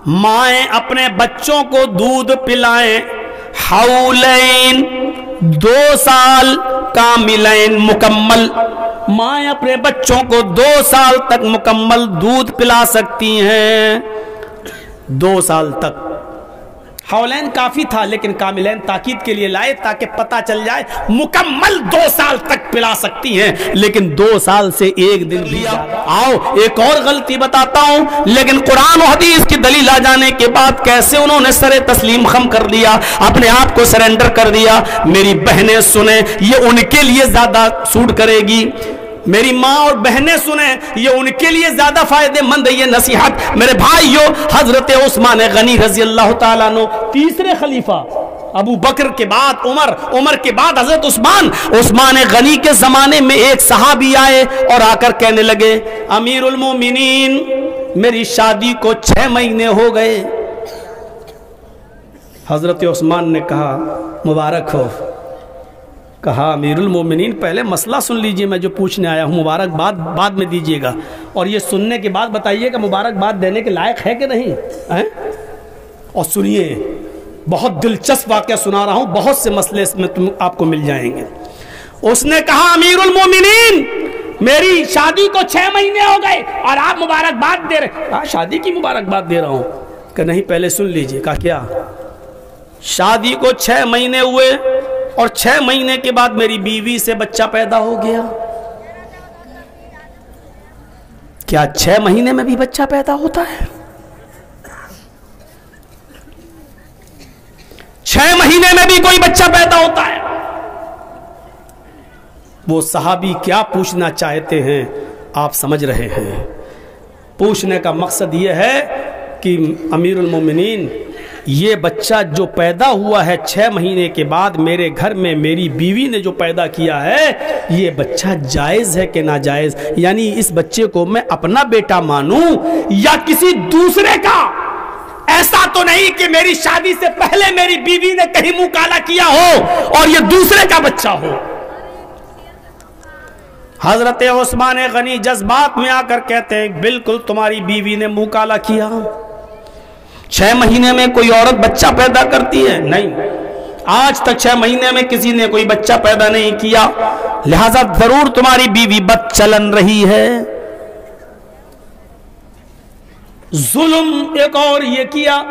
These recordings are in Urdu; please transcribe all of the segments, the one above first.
مائیں اپنے بچوں کو دودھ پلائیں حولین 2 سال کاملین مکمل، مائیں اپنے بچوں کو 2 سال تک مکمل دودھ پلا سکتی ہیں، 2 سال تک۔ حولین کافی تھا لیکن کاملین تاکید کے لیے لائے تاکہ پتہ چل جائے مکمل 2 سال تک پلا سکتی ہیں، لیکن 2 سال سے 1 دن بھی آؤ ایک اور غلطی بتاتا ہوں، لیکن قرآن و حدیث کی دلیل آ جانے کے بعد کیسے انہوں نے سر تسلیم خم کر لیا، اپنے آپ کو سرنڈر کر دیا۔ میری بہنیں سنیں، یہ ان کے لیے زیادہ سوٹ کرے گی، میری ماں اور بہنیں سنیں، یہ ان کے لیے زیادہ فائدہ مند ہے یہ نصیحت۔ میرے بھائیو، حضرت عثمان غنی رضی اللہ تعالیٰ عنہ، تیسرے خلیفہ، ابو بکر کے بعد عمر، عمر کے بعد حضرت عثمان غنی کے زمانے میں ایک صحابی آئے اور آ کر کہنے لگے امیر المومنین میری شادی کو 6 مہینے ہو گئے۔ حضرت عثمان نے کہا مبارک ہو۔ کہا امیر المومنین پہلے مسئلہ سن لیجئے، میں جو پوچھنے آیا ہوں مبارک بعد میں دیجئے گا، اور یہ سننے کے بعد بتائیے کہ مبارک بات دینے کے لائق ہے کہ نہیں ہے؟ اور سنیے، بہت دلچسپ واقعہ سنا رہا ہوں، بہت سے مسئلے اس میں آپ کو مل جائیں گے۔ اس نے کہا امیر المومنین میری شادی کو 6 مہینے ہو گئے اور آپ مبارک بات دے رہے۔ کہا شادی کی مبارک بات دے رہا ہوں؟ کہ نہیں پہلے سن لیجئے۔ کہا کیا؟ شادی کو 6 مہینے ہوئے اور 6 مہینے کے بعد میری بیوی سے بچہ پیدا ہو گیا۔ کیا 6 مہینے میں بھی بچہ پیدا ہوتا ہے؟ 6 مہینے میں بھی کوئی بچہ پیدا ہوتا ہے؟ وہ صحابی کیا پوچھنا چاہتے ہیں آپ سمجھ رہے ہیں؟ پوچھنے کا مقصد یہ ہے کہ امیر المومنین یہ بچہ جو پیدا ہوا ہے 6 مہینے کے بعد میرے گھر میں میری بیوی نے جو پیدا کیا ہے، یہ بچہ جائز ہے کہ ناجائز؟ یعنی اس بچے کو میں اپنا بیٹا مانوں یا کسی دوسرے کا؟ ایسا تو نہیں کہ میری شادی سے پہلے میری بیوی نے کہیں منہ کالا کیا ہو اور یہ دوسرے کا بچہ ہو۔ حضرت عثمان غنی جذبات میں آ کر کہتے ہیں بالکل تمہاری بیوی نے منہ کالا کیا۔ 6 مہینے میں کوئی عورت بچہ پیدا کرتی ہے؟ نہیں، آج تک 6 مہینے میں کسی نے کوئی بچہ پیدا نہیں کیا، لہذا ضرور تمہاری بیوی بد چلن رہی ہے۔ ظلم ایک اور یہ کیا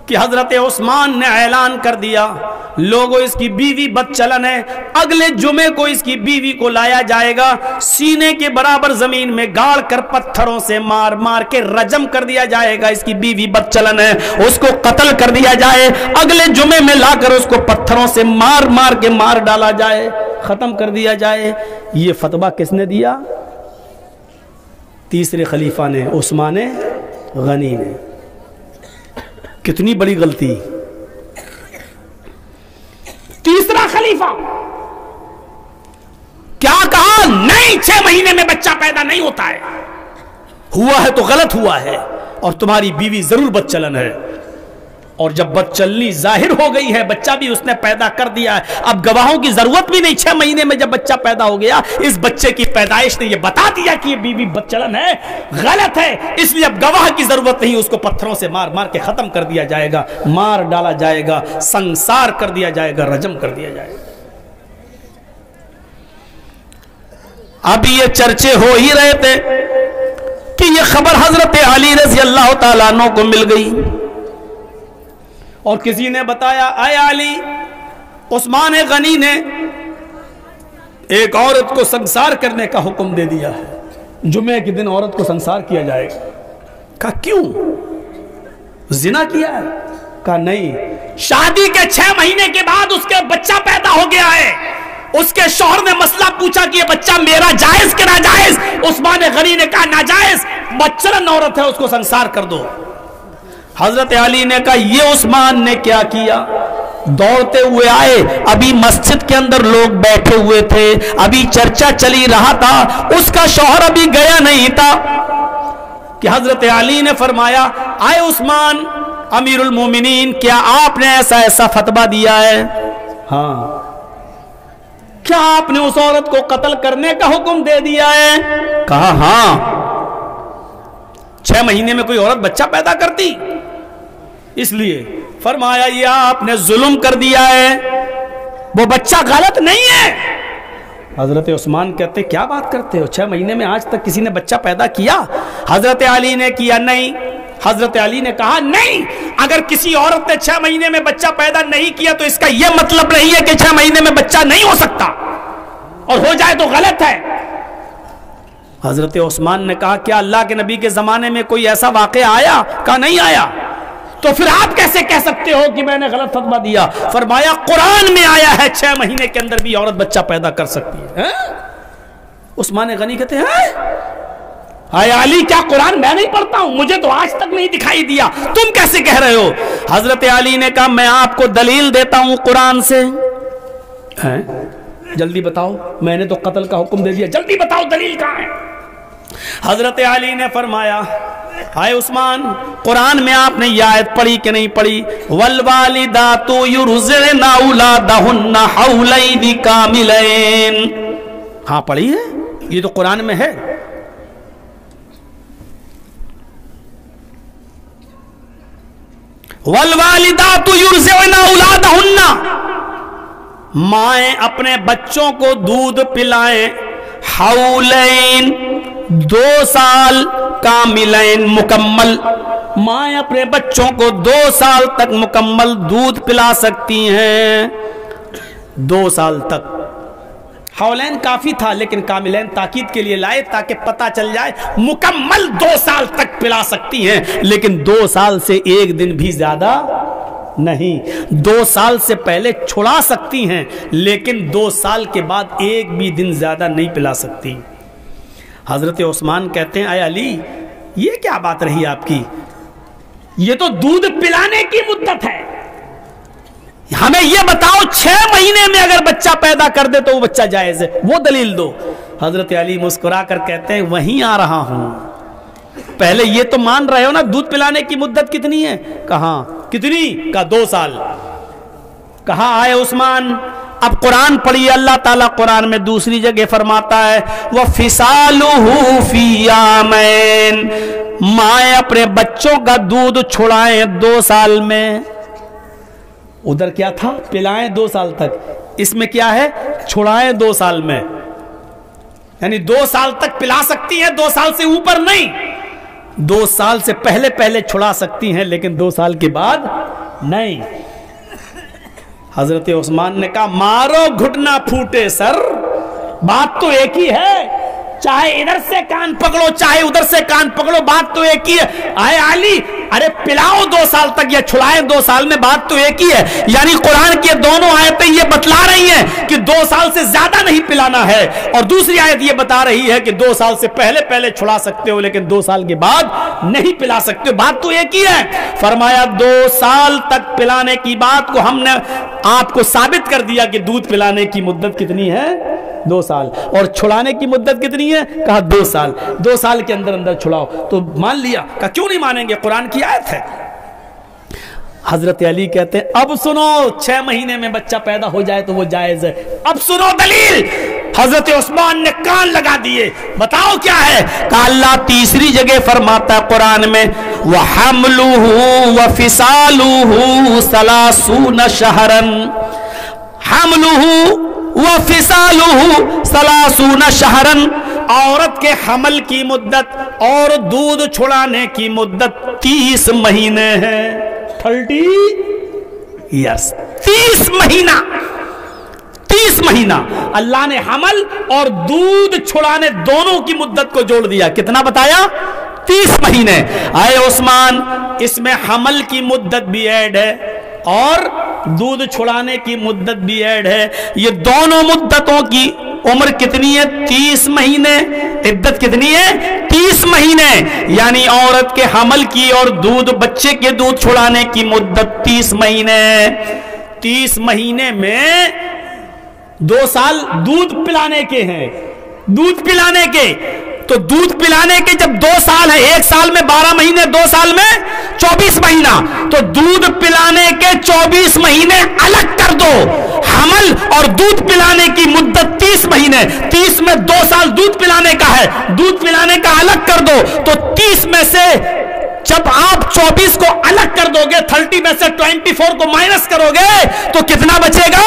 کہ حضرت عثمان نے اعلان کر دیا لوگوں اس کی بیوی بد چلن ہے، اگلے جمعے کو اس کی بیوی کو لایا جائے گا، سینے کے برابر زمین میں گاڑ کر پتھروں سے مار مار کے رجم کر دیا جائے گا، اس کی بیوی بد چلن ہے، اس کو قتل کر دیا جائے، اگلے جمعے میں لا کر اس کو پتھروں سے مار مار کے مار ڈالا جائے، ختم کر دیا جائے۔ یہ فتویٰ کس نے دیا؟ تیسرے خلیفہ نے، عثمان غنی نے۔ کتنی بڑی غلطی! تیسرا خلیفہ کیا کہا؟ نہیں، 6 مہینے میں بچہ پیدا نہیں ہوتا ہے، ہوا ہے تو غلط ہوا ہے اور تمہاری بیوی ضرور بد چلن ہے۔ اور جب بد چلنی ظاہر ہو گئی ہے، بچہ بھی اس نے پیدا کر دیا ہے، اب گواہوں کی ضرورت بھی نہیں۔ 6 مہینے میں جب بچہ پیدا ہو گیا، اس بچے کی پیدائش نے یہ بتا دیا کہ یہ بیوی بد چلن ہے، غلط ہے، اس لیے اب گواہ کی ضرورت نہیں، اس کو پتھروں سے مار مار کے ختم کر دیا جائے گا، مار ڈالا جائے گا، سنسار کر دیا جائے گا، رجم کر دیا جائے گا۔ اب یہ چرچے ہو ہی رہے تھے کہ یہ خبر حضرت علی رضی اللہ تعالیٰ عنہ کو مل گئی اور کسی نے بتایا اے علی، عثمان غنی نے ایک عورت کو سنسار کرنے کا حکم دے دیا ہے، جمعے کے دن عورت کو سنسار کیا جائے گا۔ کہا کیوں؟ زنا کیا ہے؟ کہا نہیں، شادی کے 6 مہینے کے بعد اس کے بچہ پیدا ہو گیا ہے، اس کے شوہر نے مسئلہ پوچھا کہ یہ بچہ میرا جائز کہ ناجائز؟ عثمان غنی نے کہا ناجائز، بچرن عورت ہے، اس کو سنسار کر دو۔ حضرت علی نے کہا یہ عثمان نے کیا کیا؟ دوڑتے ہوئے آئے، ابھی مسجد کے اندر لوگ بیٹھے ہوئے تھے، ابھی چرچا چلی رہا تھا، اس کا شوہر ابھی گیا نہیں تھا کہ حضرت علی نے فرمایا آئے عثمان امیر المومنین، کیا آپ نے ایسا فتویٰ دیا ہے؟ ہاں۔ کیا آپ نے اس عورت کو قتل کرنے کا حکم دے دیا ہے؟ کہا ہاں۔ 6 مہینے میں کوئی عورت بچہ پیدا کرتی؟ اس لیے فرمایا یہ آپ نے ظلم کر دیا ہے، وہ بچہ غلط نہیں ہے۔ حضرت عثمان کہتے کیا بات کرتے ہو، 6 مہینے میں آج تک کسی نے بچہ پیدا کیا؟ حضرت علی نے کیا نہیں۔ حضرت علی نے کہا نہیں، اگر کسی عورت نے 6 مہینے میں بچہ پیدا نہیں کیا تو اس کا یہ مطلب نہیں ہے کہ 6 مہینے میں بچہ نہیں ہو سکتا، اور ہو جائے تو غلط ہے۔ حضرت عثمان نے کہا کیا اللہ کے نبی کے زمانے میں کوئی ایسا واقعہ آیا؟ کہا نہیں آیا۔ تو پھر آپ کیسے کہہ سکتے ہو کہ میں نے غلط فتویٰ دیا؟ فرمایا قرآن میں آیا ہے 6 مہینے کے اندر بھی عورت بچہ پیدا کر سکتی ہے۔ عثمان غنی کہتے ہیں اے علی کیا قرآن میں نہیں پڑھتا ہوں؟ مجھے تو آج تک نہیں دکھائی دیا، تم کیسے کہہ رہے ہو؟ حضرت علی نے کہا میں آپ کو دلیل دیتا ہوں قرآن سے۔ جلدی بتاؤ، میں نے تو قتل کا حکم دے دیا، جلدی بتاؤ دلیل کہاں ہے؟ حضرت علی نے فرمایا اے عثمان قرآن میں آپ نے یہ آیت پڑھی کہ نہیں پڑھی؟ والوالدات یرضعن اولادہن حولین کاملین۔ ہاں پڑھی ہے، یہ تو قرآن میں ہے۔ والوالدات یرضعن اولادہن، مائیں اپنے بچوں کو دودھ پلائیں، حولین 2 سال کاملین مکمل، مائیں اپنے بچوں کو 2 سال تک مکمل دودھ پلا سکتی ہیں۔ 2 سال تک، حولین کافی تھا لیکن کاملین تاکید کے لیے لائے تاکہ پتہ چل جائے مکمل 2 سال تک پلا سکتی ہیں، لیکن 2 سال سے 1 دن بھی زیادہ نہیں۔ 2 سال سے پہلے چھڑا سکتی ہیں لیکن 2 سال کے بعد 1 بھی دن زیادہ نہیں پلا سکتی۔ حضرت عثمان کہتے ہیں اے علی یہ کیا بات رہی آپ کی؟ یہ تو دودھ پلانے کی مدت ہے، ہمیں یہ بتاؤ 6 مہینے میں اگر بچہ پیدا کر دے تو وہ بچہ جائز ہے، وہ دلیل دو۔ حضرت علی مسکرا کر کہتے ہیں وہیں آ رہا ہوں، پہلے یہ تو مان رہے ہو نا دودھ پلانے کی مدت کتنی ہے؟ کہاں کتنی؟ کہا 2 سال۔ کہا آئے عثمان اب قرآن پڑھیے، اللہ تعالیٰ قرآن میں دوسری جگہ فرماتا ہے وَفِصَالُهُ فِي يَوْمَيْنِ، مائیں اپنے بچوں کا دودھ چھڑائیں 2 سال میں۔ ادھر کیا تھا؟ پلائیں 2 سال تک، اس میں کیا ہے؟ چھڑائیں 2 سال میں، یعنی 2 سال تک پلا سکتی ہیں، 2 سال سے اوپر نہیں۔ 2 سال سے پہلے چھڑا سکتی ہیں لیکن 2 سال کے بعد نہیں۔ حضرت عثمان نے کہا مارو گھٹنا پھوٹے سر، بات تو ایک ہی ہے، چاہے ادھر سے کان پکڑو چاہے ادھر سے کان پکڑو، بات تو ایک ہی ہے۔ اے علی ارے پلاؤ 2 سال تک یا چھڑائیں 2 سال میں، بات تو ایک ہی ہے۔ یعنی قرآن کی دونوں آیتیں یہ بتلا رہی ہیں کہ 2 سال سے زیادہ نہیں پلانا ہے، اور دوسری آیت یہ بتا رہی ہے کہ 2 سال سے پہلے چھڑا سکتے ہو لیکن 2 سال کے بعد نہیں پلا سکتے ہو، بات تو ایک ہی ہے۔ فرمایا 2 سال تک پلانے کی بات کو ہم نے آپ کو ثابت کر دیا کہ دودھ پلانے کی مدت کتنی ہے؟ 2 سال، اور چھڑانے کی مدت کتنی ہے؟ کہا 2 سال۔ 2 سال کے اندر چھڑاؤ، تو مان لیا۔ کہا کیوں نہیں مانیں گے، قرآن کی آیت ہے۔ حضرت علی کہتے ہیں اب سنو 6 مہینے میں بچہ پیدا ہو جائے تو وہ جائز ہے، اب سنو دلیل۔ حضرت عثمان نے کان لگا دیے، بتاؤ کیا ہے؟ کہا اللہ تیسری جگہ فرماتا ہے قرآن میں وَحَمْلُهُ وَفِصَالُهُ 30 شَهْرًا، حَمْلُهُ وَفِصَالُهُ 30 شَهْرًا، عورت کے حمل کی مدت اور دودھ چھڑانے کی مدت 30 مہینے ہے۔ 30 یس 30 مہینہ، 30 مہینہ اللہ نے حمل اور دودھ چھڑانے دونوں کی مدت کو جوڑ دیا، کتنا بتایا؟ 30 مہینے۔ آئے عثمان اس میں حمل کی مدت بھی ایڈ ہے اور دودھ چھڑانے کی مدت بھی ایڈ ہے، یہ دونوں مدتوں کی عمر کتنی ہے؟ 30 مہینے۔ عدت کتنی ہے؟ 30 مہینے، یعنی عورت کے حمل کی اور بچے کے دودھ چھڑانے کی مدت 30 مہینے۔ 30 مہینے میں 2 سال دودھ پلانے کے ہیں، دودھ پلانے کے، تو دودھ پلانے کے جب 2 سال ہے، 1 سال میں 12 مہینے، 2 سال میں 24 مہینہ، تو دودھ پلانے کے 24 مہینے الگ کر دو، حمل اور دودھ پلانے کی مدت 30 مہینے، 30 میں 2 سال دودھ پلانے کا ہے، دودھ پلانے کا الگ کر دو تو 30 میں سے جب آپ 24 کو الگ کر دو گے، 30 میں سے 24 کو مائنس کرو گے تو کتنا بچے گا؟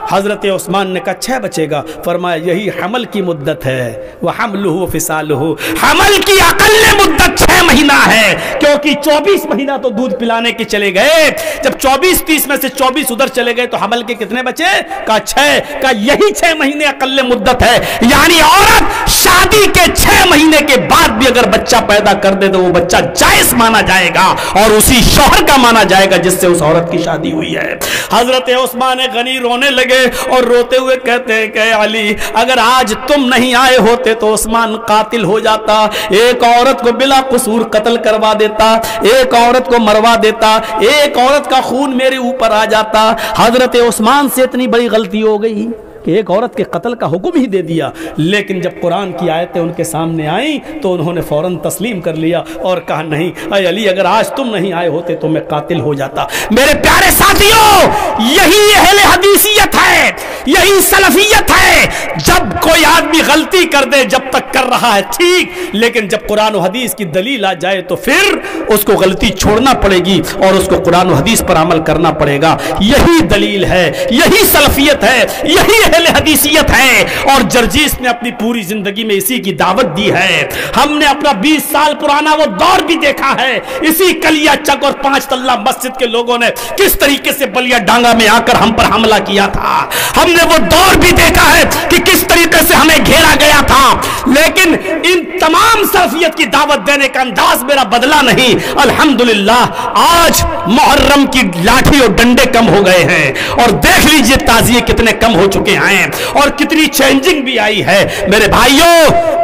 حضرت عثمان نے کہا 6 بچے گا۔ فرمایا یہی حمل کی مدت ہے، وَحَمْلُهُ وَفِصَالُهُ، حمل کی اقل مدت 6 مہینہ ہے، کیونکہ 24 مہینہ تو دودھ پلانے کے چلے گئے، جب 24-30 میں سے 24 ادھر چلے گئے تو حمل کے کتنے بچے؟ کہا 6، کہا یہی 6 مہینے اقل مدت ہے، یعنی عورت شادی کے 6 مہینے کے بعد بھی اگر بچہ پیدا کر دے تو وہ بچہ جائز مانا جائے گا اور اسی شوہر کا مانا جائے گا جس سے اس عورت کی شادی ہوئی ہے۔ حضرت عثمان غنی رونے لگے اور روتے ہوئے کہتے ہیں کہ علی اگر آج تم نہیں آئے ہوتے تو عثمان قاتل ہو جاتا، ایک عورت کو بلا قصور قتل کروا دیتا، ایک عورت کو مروا دیتا، ایک عورت کا خون میرے اوپر آ جاتا۔ حضرت عثمان سے اتنی بڑی غلطی ہو گئی کہ ایک عورت کے قتل کا حکم ہی دے دیا، لیکن جب قرآن کی آیتیں ان کے سامنے آئیں تو انہوں نے فوراً تسلیم کر لیا اور کہا نہیں اے علی اگر آج تم نہیں آئے ہوتے تو میں قاتل ہو جاتا۔ میرے پیارے ساتھیوں، یہی اہل حدیثیت ہے، یہی سلفیت ہے۔ جب کوئی آدمی غلطی کر دے جب تک کر رہا ہے ٹھیک، لیکن جب قرآن و حدیث کی دلیل آ جائے تو پھر اس کو غلطی چھوڑنا پڑے گی اور اس کو قرآن و حدیث پر عمل کرنا پڑے گا۔ یہی دلیل ہے، یہی سلفیت ہے، یہی اہل حدیثیت ہے، اور جرجیس نے اپنی پوری زندگی میں اسی کی دعوت دی ہے۔ ہم نے اپنا 20 سال پرانا وہ دور بھی دیکھا ہے، اسی کلیا چک اور 5 تلہ مسجد کے لوگوں نے کس طریقے سے بلیا ڈانگا میں آ کر ہم پر حملہ کیا تھا۔ ہم نے وہ دور بھی دیکھا ہے کہ کس طریقے سے ہمیں گھیرا گیا تھا، لیکن ان تمام سلفیت کی دعوت دینے کا انداز میرا بدلا نہیں۔ الحمدللہ آج محرم کی لاٹھی اور ڈنڈے کم ہو گئے ہیں، اور دیکھ لیجئے تعزیے کتنے کم ہو چکے ہیں اور کتنی چینجنگ بھی آئی ہے۔ میرے بھائیوں،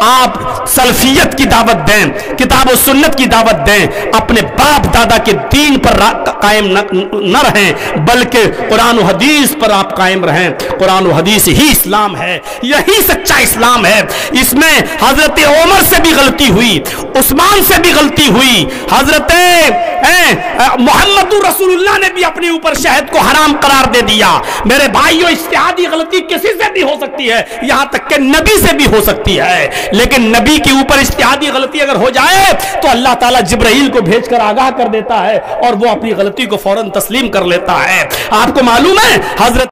آپ سلفیت کی دعوت دیں، کتاب و سنت کی دعوت دیں، اپنے باپ دادا کے دین پر قائم نہ رہیں بلکہ قرآن و حدیث پر آپ قائم رہیں۔ قرآن و حدیث ہی اسلام ہے، یہی سچا اسلام ہے۔ اس میں حضرت عمر سے بھی غلطی ہوئی، عثمان سے بھی غلطی ہوئی، حضرت محمد رسول اللہ نے بھی اپنے اوپر شہد کو حرام قرار دے دیا۔ میرے بھائیوں، اجتہادی غلطی کسی سے بھی ہو سکتی ہے، یہاں تک کہ نبی سے بھی ہو سکتی ہے، لیکن نبی کے اوپر اجتہادی غلطی اگر ہو جائے تو اللہ تعالیٰ جبرائیل کو بھیج کر آگاہ کر دیتا ہے اور وہ اپنی غلطی کو فوراً تسلیم کر لیتا ہے۔ آپ کو معلوم ہے حضرت